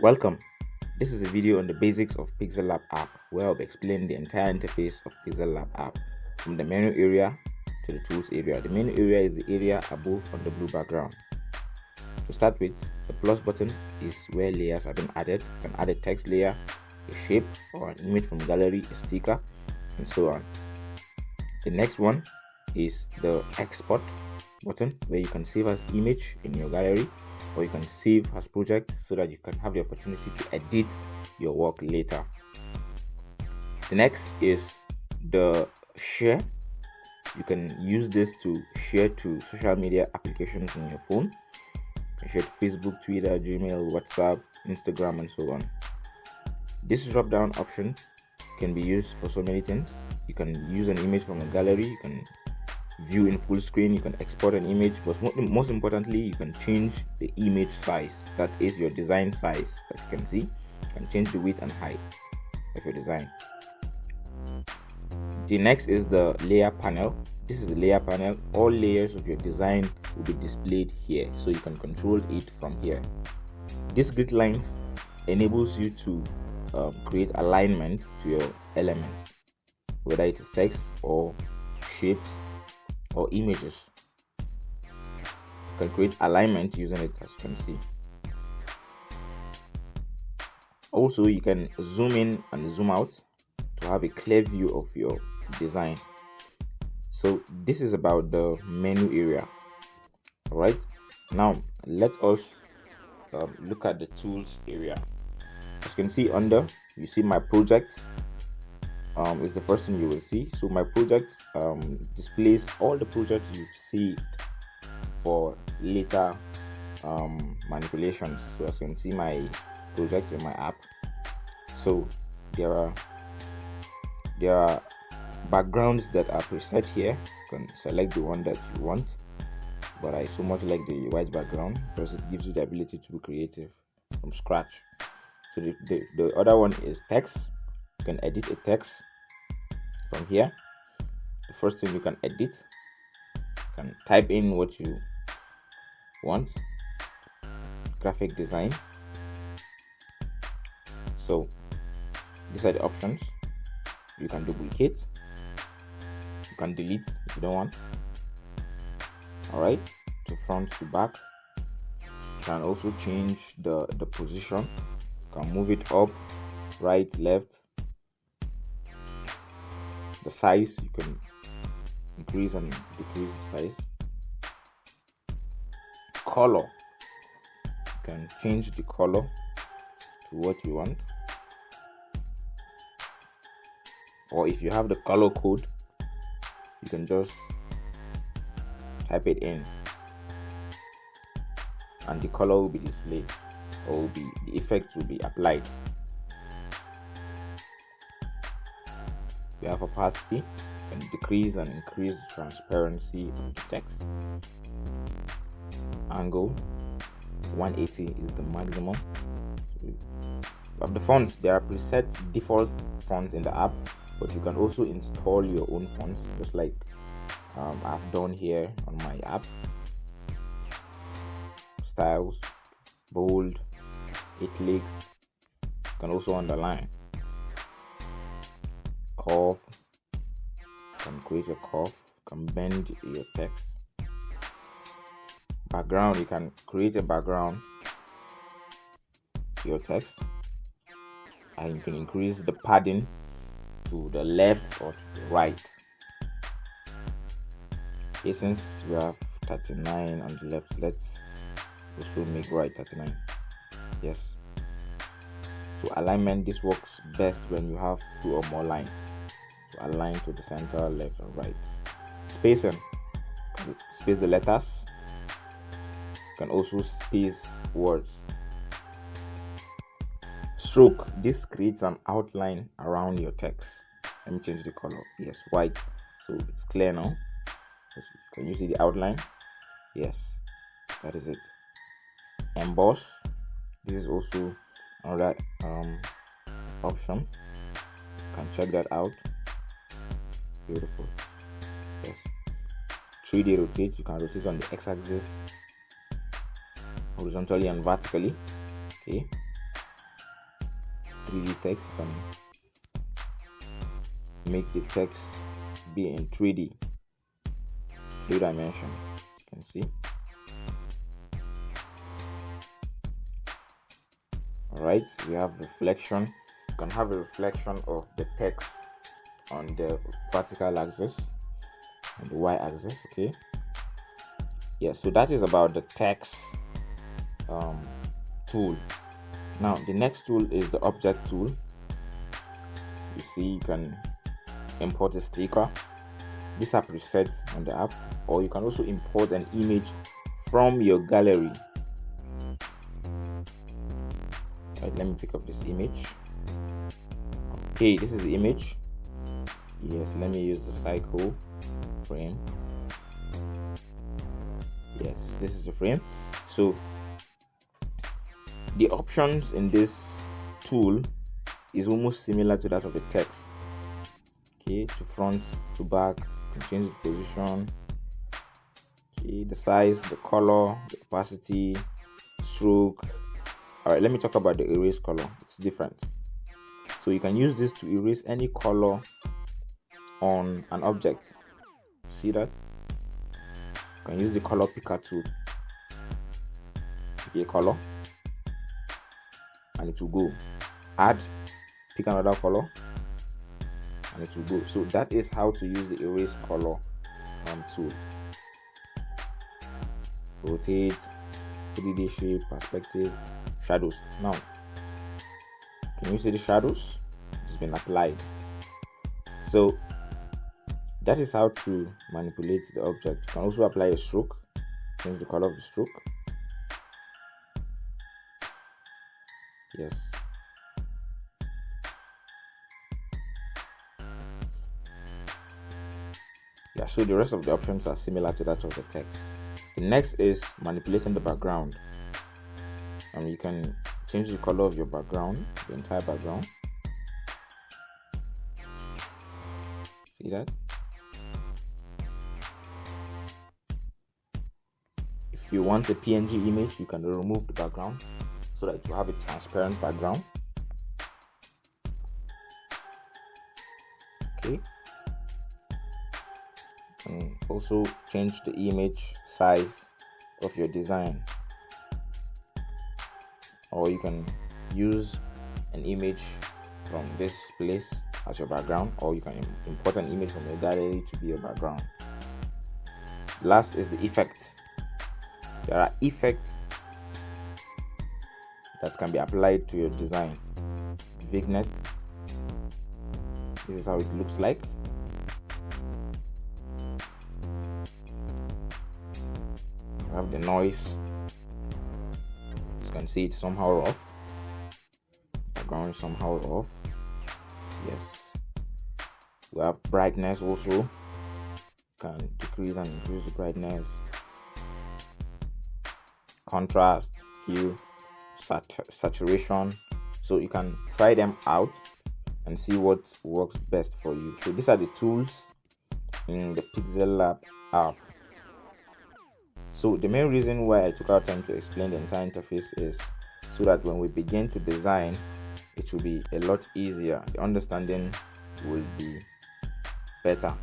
Welcome. This is a video on the basics of Pixellab App, where I'll be explaining the entire interface of Pixellab App from the menu area to the tools area. The menu area is the area above on the blue background. To start with, the plus button is where layers have been added. You can add a text layer, a shape, or an image from gallery, a sticker, and so on. The next one is the export button, where you can save as image in your gallery, or you can save as project so that you can have the opportunity to edit your work later. The next is the share. You can use this to share to social media applications on your phone. You can share to Facebook, Twitter, Gmail, WhatsApp, Instagram, and so on. This drop down option can be used for so many things. You can use an image from a gallery, you can view in full screen, you can export an image, but most importantly, you can change the image size, that is your design size. As you can see, you can change the width and height of your design. The next is the layer panel. This is the layer panel. All layers of your design will be displayed here, so you can control it from here. This grid lines enables you to create alignment to your elements, whether it is text or shapes or images. You can create alignment using it, as you can see. Also, you can zoom in and zoom out to have a clear view of your design. So this is about the menu area. All right, now let us look at the tools area. As you can see, under you see my project is the first thing you will see. So my project displays all the projects you've saved for later manipulations. So as you can see, my project in my app. So there are backgrounds that are preset here. You can select the one that you want, but I so much like the white background because it gives you the ability to be creative from scratch. So the other one is text. You can edit a text from here. The first thing you can edit, you can type in what you want. Graphic design. So these are the options. You can duplicate, you can delete if you don't want. All right, to front to back. You can also change the position. You can move it up, right, left. The size, you can increase and decrease the size. Color, you can change the color to what you want, or if you have the color code, you can just type it in and the color will be displayed, or the effect will be applied. We have opacity. You can decrease and increase the transparency of the text. Angle 180 is the maximum. Of the fonts, there are preset default fonts in the app, but you can also install your own fonts, just like I've done here on my app. Styles, bold, italics. You can also underline. Curve, you can create a curve, you can bend your text. Background, you can create a background to your text, and you can increase the padding to the left or to the right. Okay, since we have 39 on the left, let's also make right 39. Yes. So alignment, this works best when you have two or more lines to align to the center, left and right. Spacing, space the letters. You can also space words. Stroke, this creates an outline around your text. Let me change the color. Yes, white, so it's clear now. Can you see the outline? Yes, that is it. Emboss, this is also another option. You can check that out. Beautiful. Yes. 3D rotate, you can rotate on the x-axis, horizontally and vertically. Okay. 3D text, you can make the text be in 3 dimension, you can see. Alright, we have reflection. You can have a reflection of the text on the vertical axis and the y-axis. Okay, yeah, so that is about the text tool. Now the next tool is the object tool. You see, you can import a sticker. These are presets on the app, or you can also import an image from your gallery. Right, let me pick up this image. Okay, this is the image. Yes, let me use the cycle frame. Yes, this is the frame. So the options in this tool is almost similar to that of the text. Okay, to front, to back, you can change the position. Okay, the size, the color, the opacity, stroke. All right, let me talk about the erase color. It's different. So you can use this to erase any color on an object. See that? You can use the color picker tool. Pick a color and it will go. Add, pick another color and it will go. So that is how to use the erase color tool. Rotate, 3D shape, perspective, shadows. Now, can you see the shadows? It's been applied. So that is how to manipulate the object. You can also apply a stroke, change the color of the stroke. Yes. Yeah, so the rest of the options are similar to that of the text. The next is manipulating the background. You can change the color of your background, the entire background. See that? If you want a PNG image, you can remove the background so that you have a transparent background. Okay. And also change the image size of your design, or you can use an image from this place as your background, or you can import an image from your gallery to be your background. Last is the effects. There are effects that can be applied to your design. Vignette, this is how it looks like. You have the noise. You can see it's somehow off. Background is somehow off. Yes. We have brightness also. You can decrease and increase the brightness. Contrast, hue, saturation. So you can try them out and see what works best for you. So these are the tools in the Pixellab app. So the main reason why I took our time to explain the entire interface is so that when we begin to design, it will be a lot easier. The understanding will be better.